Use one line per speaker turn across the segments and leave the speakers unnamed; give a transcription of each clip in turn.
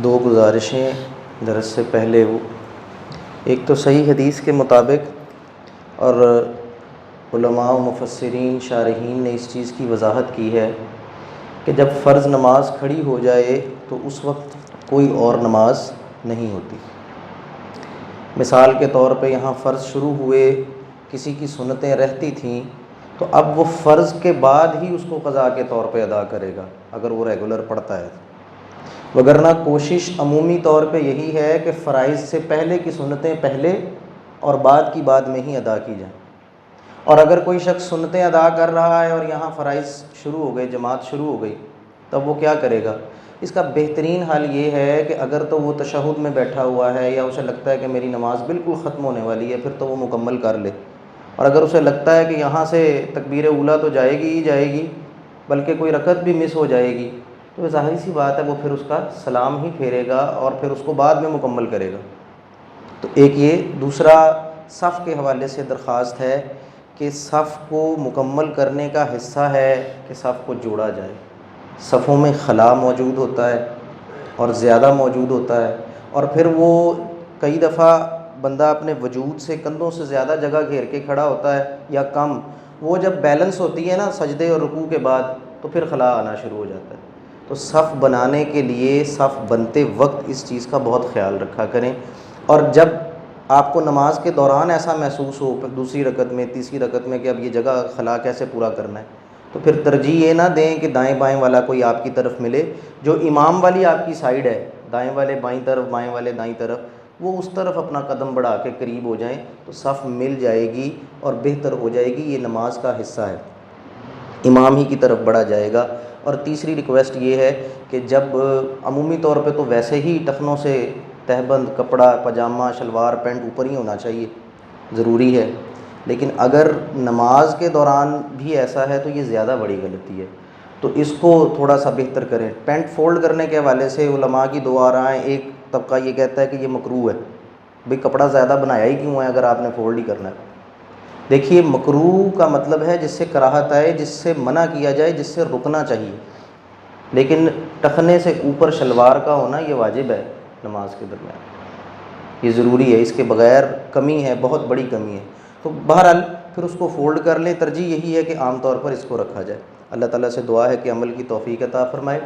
دو گزارشیں درس سے پہلے ایک تو صحیح حدیث کے مطابق اور علماء و مفسرین شارحین نے اس چیز کی وضاحت کی ہے کہ جب فرض نماز کھڑی ہو جائے تو اس وقت کوئی اور نماز نہیں ہوتی۔ مثال کے طور پہ یہاں فرض شروع ہوئے، کسی کی سنتیں رہتی تھیں تو اب وہ فرض کے بعد ہی اس کو قضا کے طور پہ ادا کرے گا اگر وہ ریگولر پڑھتا ہے، وگرنہ کوشش عمومی طور پہ یہی ہے کہ فرائض سے پہلے کی سنتیں پہلے اور بعد کی بعد میں ہی ادا کی جائیں۔ اور اگر کوئی شخص سنتیں ادا کر رہا ہے اور یہاں فرائض شروع ہو گئے، جماعت شروع ہو گئی، تب وہ کیا کرے گا؟ اس کا بہترین حل یہ ہے کہ اگر تو وہ تشہد میں بیٹھا ہوا ہے یا اسے لگتا ہے کہ میری نماز بالکل ختم ہونے والی ہے، پھر تو وہ مکمل کر لے، اور اگر اسے لگتا ہے کہ یہاں سے تکبیر اولیٰ تو جائے گی ہی جائے گی بلکہ کوئی رکعت بھی مس ہو جائے گی، تو ظاہر سی بات ہے وہ پھر اس کا سلام ہی پھیرے گا اور پھر اس کو بعد میں مکمل کرے گا۔ تو ایک یہ دوسرا صف کے حوالے سے درخواست ہے کہ صف کو مکمل کرنے کا حصہ ہے کہ صف کو جوڑا جائے۔ صفوں میں خلا موجود ہوتا ہے اور زیادہ موجود ہوتا ہے، اور پھر وہ کئی دفعہ بندہ اپنے وجود سے کندھوں سے زیادہ جگہ گھیر کے کھڑا ہوتا ہے یا کم، وہ جب بیلنس ہوتی ہے نا سجدے اور رکوع کے بعد تو پھر خلا آنا شروع ہو جاتا ہے۔ تو صف بنانے کے لیے صف بنتے وقت اس چیز کا بہت خیال رکھا کریں، اور جب آپ کو نماز کے دوران ایسا محسوس ہو دوسری رکعت میں تیسری رکعت میں کہ اب یہ جگہ خلا کیسے پورا کرنا ہے، تو پھر ترجیح یہ نہ دیں کہ دائیں بائیں والا کوئی آپ کی طرف ملے، جو امام والی آپ کی سائیڈ ہے، دائیں والے بائیں طرف بائیں والے دائیں طرف، وہ اس طرف اپنا قدم بڑھا کے قریب ہو جائیں تو صف مل جائے گی اور بہتر ہو جائے گی۔ یہ نماز کا حصہ ہے، امام ہی کی طرف بڑھا جائے گا۔ اور تیسری ریکویسٹ یہ ہے کہ جب عمومی طور پہ تو ویسے ہی ٹخنوں سے تہبند کپڑا پاجامہ شلوار پینٹ اوپر ہی ہونا چاہیے، ضروری ہے، لیکن اگر نماز کے دوران بھی ایسا ہے تو یہ زیادہ بڑی غلطی ہے، تو اس کو تھوڑا سا بہتر کریں۔ پینٹ فولڈ کرنے کے حوالے سے علماء کی دو آرائیں، ایک طبقہ یہ کہتا ہے کہ یہ مکروہ ہے، بھئی کپڑا زیادہ بنایا ہی کیوں ہے اگر آپ نے فولڈ ہی کرنا ہے۔ دیکھیے مکروہ کا مطلب ہے جس سے کراہت آئے، جس سے منع کیا جائے، جس سے رکنا چاہیے، لیکن ٹخنے سے اوپر شلوار کا ہونا یہ واجب ہے نماز کے درمیان، یہ ضروری ہے، اس کے بغیر کمی ہے، بہت بڑی کمی ہے۔ تو بہرحال پھر اس کو فولڈ کر لیں، ترجیح یہی ہے کہ عام طور پر اس کو رکھا جائے۔ اللہ تعالیٰ سے دعا ہے کہ عمل کی توفیق عطا فرمائے۔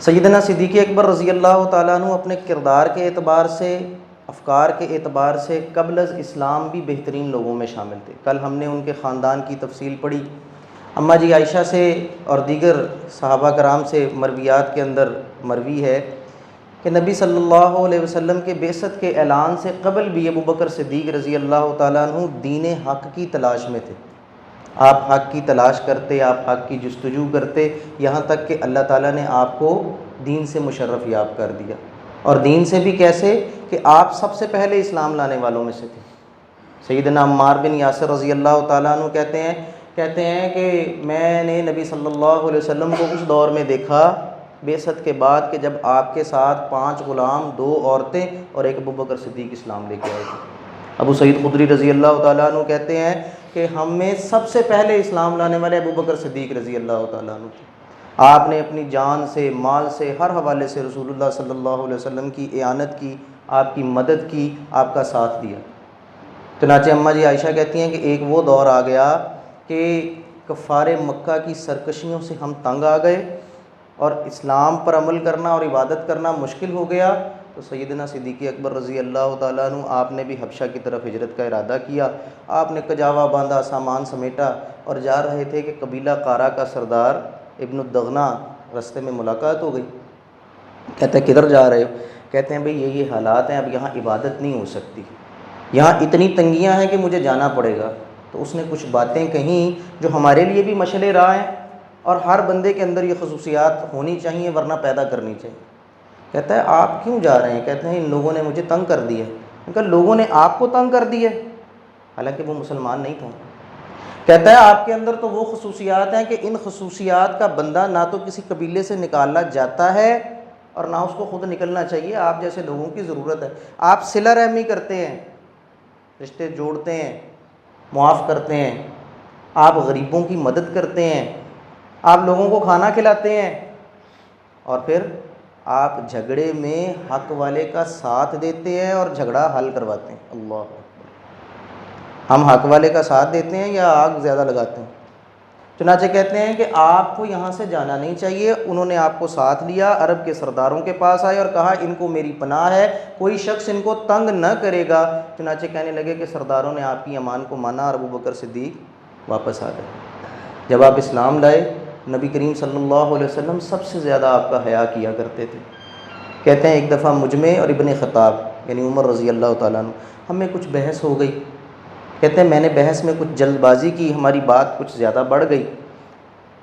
سیدنا صدیق اکبر رضی اللہ تعالیٰ عنہ اپنے کردار کے اعتبار سے، افکار کے اعتبار سے قبل از اسلام بھی بہترین لوگوں میں شامل تھے۔ کل ہم نے ان کے خاندان کی تفصیل پڑھی، اماں جی عائشہ سے اور دیگر صحابہ کرام سے مرویات کے اندر مروی ہے کہ نبی صلی اللہ علیہ وسلم کے بعثت کے اعلان سے قبل بھی ابو بکر صدیق رضی اللہ تعالیٰ عنہ دین حق کی تلاش میں تھے۔ آپ حق کی تلاش کرتے، آپ حق کی جستجو کرتے، یہاں تک کہ اللہ تعالیٰ نے آپ کو دین سے مشرف یاب کر دیا۔ اور دین سے بھی کیسے کہ آپ سب سے پہلے اسلام لانے والوں میں سے تھے۔ سیدنا عمار بن یاسر رضی اللہ تعالیٰ عنہ کہتے ہیں کہ میں نے نبی صلی اللہ علیہ وسلم کو اس دور میں دیکھا بعثت کے بعد کہ جب آپ کے ساتھ 5 غلام، 2 عورتیں اور ایک ابو بکر صدیق اسلام لے کے آئے تھے۔ ابو سعید خدری رضی اللہ تعالیٰ عنہ کہتے ہیں کہ ہم میں سب سے پہلے اسلام لانے والے ابو بکر صدیق رضی اللہ تعالیٰ عنہ تھے۔ آپ نے اپنی جان سے، مال سے، ہر حوالے سے رسول اللہ صلی اللہ علیہ وسلم کی اعانت کی، آپ کی مدد کی، آپ کا ساتھ دیا۔ چنانچہ اماں جی عائشہ کہتی ہیں کہ ایک وہ دور آ گیا کہ کفار مکہ کی سرکشیوں سے ہم تنگ آ گئے اور اسلام پر عمل کرنا اور عبادت کرنا مشکل ہو گیا، تو سیدنا صدیق اکبر رضی اللہ تعالیٰ عنہ آپ نے بھی حبشہ کی طرف ہجرت کا ارادہ کیا۔ آپ نے کجاوا باندھا، سامان سمیٹا اور جا رہے تھے کہ قبیلہ قارا کا سردار ابن الدغنا رستے میں ملاقات ہو گئی۔ کہتے ہیں کدھر جا رہے ہو؟ کہتے ہیں بھئی یہ حالات ہیں، اب یہاں عبادت نہیں ہو سکتی، یہاں اتنی تنگیاں ہیں کہ مجھے جانا پڑے گا۔ تو اس نے کچھ باتیں کہیں جو ہمارے لیے بھی مشعل راہ ہیں اور ہر بندے کے اندر یہ خصوصیات ہونی چاہیے ورنہ پیدا کرنی چاہیے۔ کہتا ہے آپ کیوں جا رہے ہیں؟ کہتے ہیں ان لوگوں نے مجھے تنگ کر دیا ہے۔ ان کا لوگوں نے آپ کو تنگ کر دیا ہے؟ حالانکہ وہ مسلمان نہیں تھا۔ کہتا ہے آپ کے اندر تو وہ خصوصیات ہیں کہ ان خصوصیات کا بندہ نہ تو کسی قبیلے سے نکالا جاتا ہے اور نہ اس کو خود نکلنا چاہیے، آپ جیسے لوگوں کی ضرورت ہے۔ آپ صلہ رحمی کرتے ہیں، رشتے جوڑتے ہیں، معاف کرتے ہیں، آپ غریبوں کی مدد کرتے ہیں، آپ لوگوں کو کھانا کھلاتے ہیں، اور پھر آپ جھگڑے میں حق والے کا ساتھ دیتے ہیں اور جھگڑا حل کرواتے ہیں۔ اللہ اکبر، ہم حق والے کا ساتھ دیتے ہیں یا آگ زیادہ لگاتے ہیں؟ چنانچہ کہتے ہیں کہ آپ کو یہاں سے جانا نہیں چاہیے۔ انہوں نے آپ کو ساتھ لیا، عرب کے سرداروں کے پاس آئے اور کہا ان کو میری پناہ ہے، کوئی شخص ان کو تنگ نہ کرے گا۔ چنانچہ کہنے لگے کہ سرداروں نے آپ کی امان کو مانا اور ابو بکر صدیق واپس آ گئے۔ جب آپ اسلام لائے، نبی کریم صلی اللہ علیہ وسلم سب سے زیادہ آپ کا حیا کیا کرتے تھے۔ کہتے ہیں ایک دفعہ مجھ میں اور ابن خطاب یعنی عمر رضی اللہ تعالیٰ عنہ ہم میں کچھ بحث ہو گئی۔ کہتے ہیں میں نے بحث میں کچھ جلد بازی کی، ہماری بات کچھ زیادہ بڑھ گئی۔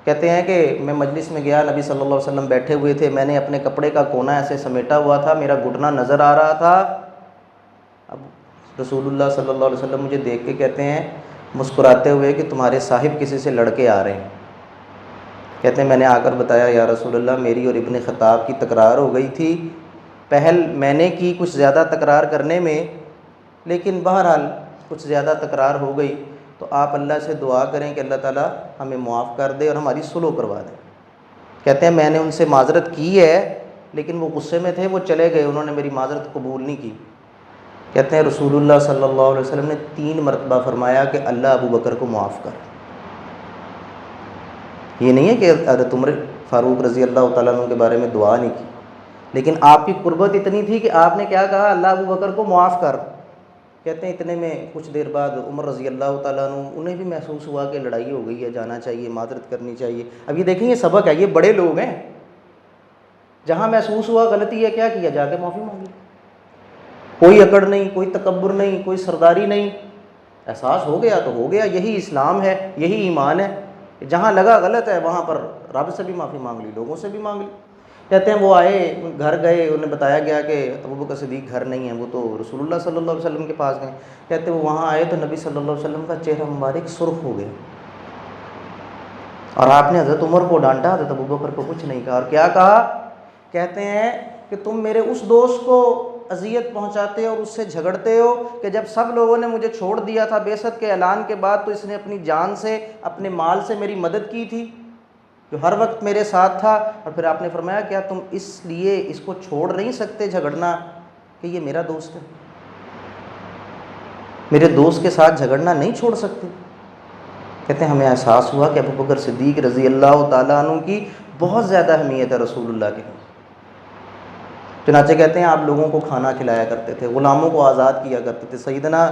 کہتے ہیں کہ میں مجلس میں گیا، نبی صلی اللہ علیہ وسلم بیٹھے ہوئے تھے، میں نے اپنے کپڑے کا کونا ایسے سمیٹا ہوا تھا، میرا گھٹنا نظر آ رہا تھا۔ اب رسول اللہ صلی اللہ علیہ وسلم مجھے دیکھ کے کہتے ہیں مسکراتے ہوئے کہ تمہارے صاحب کسی سے لڑ کے آ رہے ہیں۔ کہتے ہیں میں نے آ کر بتایا یا رسول اللہ میری اور ابن خطاب کی تکرار ہو گئی تھی، پہل میں نے کی کچھ زیادہ تکرار کرنے میں، لیکن بہرحال کچھ زیادہ تکرار ہو گئی، تو آپ اللہ سے دعا کریں کہ اللہ تعالیٰ ہمیں معاف کر دے اور ہماری صلح کروا دے۔ کہتے ہیں میں نے ان سے معذرت کی ہے، لیکن وہ غصے میں تھے، وہ چلے گئے، انہوں نے میری معذرت قبول نہیں کی۔ کہتے ہیں رسول اللہ صلی اللہ علیہ وسلم نے 3 مرتبہ فرمایا کہ اللہ ابو بکر کو معاف کر۔ یہ نہیں ہے کہ حضرت عمر فاروق رضی اللہ تعالیٰ عنہ کے بارے میں دعا نہیں کی، لیکن آپ کی قربت اتنی تھی کہ آپ نے کیا کہا، اللہ ابو بکر کو معاف کر۔ کہتے ہیں اتنے میں کچھ دیر بعد عمر رضی اللہ تعالیٰ عنہ انہیں بھی محسوس ہوا کہ لڑائی ہو گئی ہے، جانا چاہیے، معذرت کرنی چاہیے۔ اب یہ دیکھیں یہ سبق ہے، یہ بڑے لوگ ہیں، جہاں محسوس ہوا غلطی ہے کیا کیا، جا کے معافی مانگی۔ کوئی اکڑ نہیں، کوئی تکبر نہیں، کوئی سرداری نہیں، احساس ہو گیا تو ہو گیا، یہی اسلام ہے، یہی ایمان ہے۔ جہاں لگا غلط ہے وہاں پر رب سے بھی معافی مانگ لی، لوگوں سے بھی مانگ لی۔ کہتے ہیں وہ آئے، گھر گئے، انہیں بتایا گیا کہ ابو بکر صدیق گھر نہیں ہیں، وہ تو رسول اللہ صلی اللہ علیہ وسلم کے پاس گئے۔ کہتے ہیں وہ وہاں آئے تو نبی صلی اللہ علیہ وسلم کا چہرہ مبارک سرخ ہو گیا، اور آپ نے حضرت عمر کو ڈانٹا، حضرت ابو بکر کو کچھ نہیں کہا، اور کیا کہا؟ کہتے ہیں کہ تم میرے اس دوست کو اذیت پہنچاتے ہو اور اس سے جھگڑتے ہو کہ جب سب لوگوں نے مجھے چھوڑ دیا تھا بعثت کے اعلان کے بعد، تو اس نے اپنی جان سے، اپنے مال سے میری مدد کی تھی، جو ہر وقت میرے ساتھ تھا۔ اور پھر آپ نے فرمایا کیا تم اس لیے اس کو چھوڑ نہیں سکتے جھگڑنا کہ یہ میرا دوست ہے؟ میرے دوست کے ساتھ جھگڑنا نہیں چھوڑ سکتے؟ کہتے ہیں ہمیں احساس ہوا کہ ابو بکر صدیق رضی اللہ تعالیٰ عنہ کی بہت زیادہ اہمیت ہے رسول اللہ کے۔ چنانچہ کہتے ہیں آپ لوگوں کو کھانا کھلایا کرتے تھے، غلاموں کو آزاد کیا کرتے تھے۔ سیدنا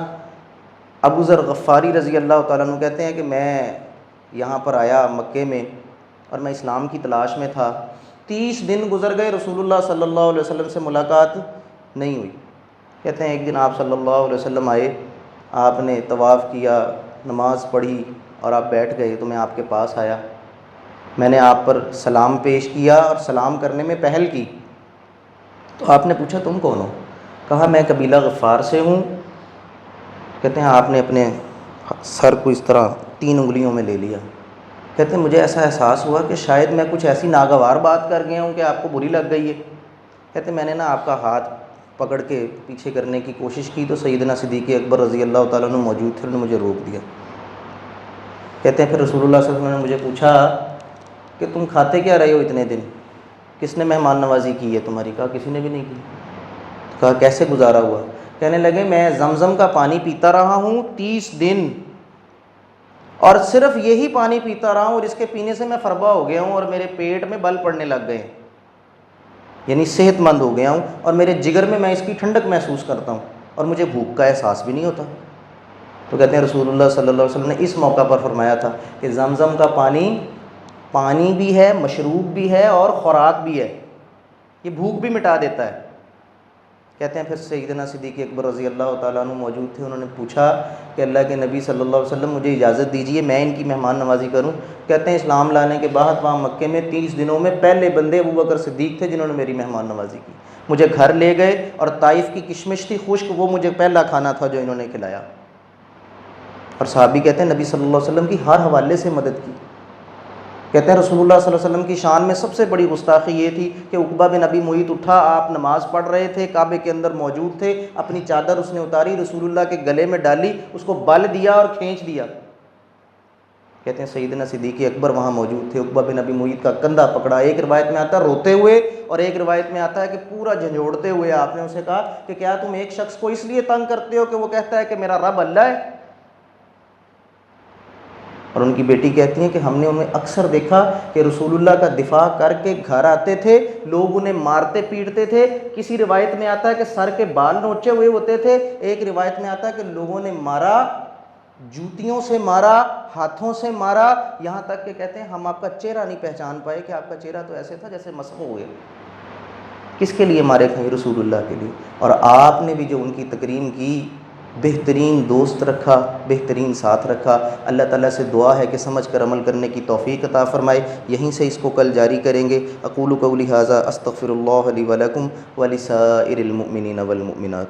ابو ذر غفاری رضی اللہ تعالیٰ عنہ کہتے ہیں کہ میں یہاں پر آیا مکے میں اور میں اسلام کی تلاش میں تھا، 30 دن گزر گئے، رسول اللہ صلی اللہ علیہ وسلم سے ملاقات نہیں ہوئی۔ کہتے ہیں ایک دن آپ صلی اللہ علیہ وسلم آئے، آپ نے طواف کیا، نماز پڑھی اور آپ بیٹھ گئے، تو میں آپ کے پاس آیا، میں نے آپ پر سلام پیش کیا اور سلام کرنے میں پہل کی، تو آپ نے پوچھا تم کون ہو؟ کہا میں قبیلہ غفار سے ہوں۔ کہتے ہیں آپ نے اپنے سر کو اس طرح 3 انگلیوں میں لے لیا۔ کہتے ہیں مجھے ایسا احساس ہوا کہ شاید میں کچھ ایسی ناگوار بات کر گیا ہوں کہ آپ کو بری لگ گئی ہے۔ کہتے ہیں میں نے آپ کا ہاتھ پکڑ کے پیچھے کرنے کی کوشش کی تو سیدنا صدیق اکبر رضی اللہ تعالیٰ عنہ موجود تھے، انہوں نے مجھے روک دیا۔ کہتے ہیں پھر رسول اللہ صلی اللہ علیہ وسلم نے مجھے پوچھا کہ تم کھاتے کیا رہے ہو اتنے دن، کس نے مہمان نوازی کی ہے تمہاری؟ کہا کسی نے بھی نہیں کی۔ کہا کیسے گزارا ہوا؟ کہنے لگے میں زمزم کا پانی پیتا رہا ہوں 30 دن، اور صرف یہی پانی پیتا رہا ہوں، اور اس کے پینے سے میں فربا ہو گیا ہوں اور میرے پیٹ میں بل پڑنے لگ گئے، یعنی صحت مند ہو گیا ہوں، اور میرے جگر میں اس کی ٹھنڈک محسوس کرتا ہوں اور مجھے بھوک کا احساس بھی نہیں ہوتا۔ تو کہتے ہیں رسول اللہ صلی اللہ علیہ وسلم نے اس موقع پر فرمایا تھا کہ زمزم کا پانی بھی ہے، مشروب بھی ہے اور خوراک بھی ہے، یہ بھوک بھی مٹا دیتا ہے۔ کہتے ہیں پھر سیدنا صدیق اکبر رضی اللہ تعالیٰ عنہ موجود تھے، انہوں نے پوچھا کہ اللہ کے نبی صلی اللہ علیہ وسلم مجھے اجازت دیجیے میں ان کی مہمان نوازی کروں۔ کہتے ہیں اسلام لانے کے بعد وہاں مکے میں 30 دنوں میں پہلے بندے ابو بکر صدیق تھے جنہوں نے میری مہمان نوازی کی، مجھے گھر لے گئے، اور طائف کی کشمش تھی خشک، وہ مجھے پہلا کھانا تھا جو انہوں نے کھلایا۔ اور صحابی کہتے ہیں نبی صلی اللہ علیہ وسلم کی ہر حوالے سے مدد کی۔ کہتے ہیں رسول اللہ صلی اللہ علیہ وسلم کی شان میں سب سے بڑی گستاخی یہ تھی کہ عقبہ بن ابی معیط اٹھا، آپ نماز پڑھ رہے تھے، کعبے کے اندر موجود تھے، اپنی چادر اس نے اتاری، رسول اللہ کے گلے میں ڈالی، اس کو بل دیا اور کھینچ دیا۔ کہتے ہیں سیدنا صدیق اکبر وہاں موجود تھے، عقبہ بن ابی معیط کا کندھا پکڑا، ایک روایت میں آتا روتے ہوئے اور ایک روایت میں آتا ہے کہ پورا جھنجھوڑتے ہوئے آپ نے اسے کہا کہ کیا تم ایک شخص کو اس لیے تنگ کرتے ہو کہ وہ کہتا ہے کہ میرا رب اللہ ہے؟ اور ان کی بیٹی کہتی ہیں کہ ہم نے انہیں اکثر دیکھا کہ رسول اللہ کا دفاع کر کے گھر آتے تھے، لوگ انہیں مارتے پیٹتے تھے، کسی روایت میں آتا ہے کہ سر کے بال نوچے ہوئے ہوتے تھے، ایک روایت میں آتا ہے کہ لوگوں نے مارا، جوتیوں سے مارا، ہاتھوں سے مارا، یہاں تک کہ کہتے ہیں ہم آپ کا چہرہ نہیں پہچان پائے کہ آپ کا چہرہ تو ایسے تھا جیسے مسخ ہوئے۔ کس کے لیے مارے کھائیں؟ رسول اللہ کے لیے۔ اور آپ نے بھی جو ان کی تکریم کی، بہترین دوست رکھا، بہترین ساتھ رکھا۔ اللہ تعالیٰ سے دعا ہے کہ سمجھ کر عمل کرنے کی توفیق عطا فرمائے۔ یہیں سے اس کو کل جاری کریں گے۔ اقول قولی ھذا استغفر اللہ لی ولکم ولسائر المؤمنین والمؤمنات۔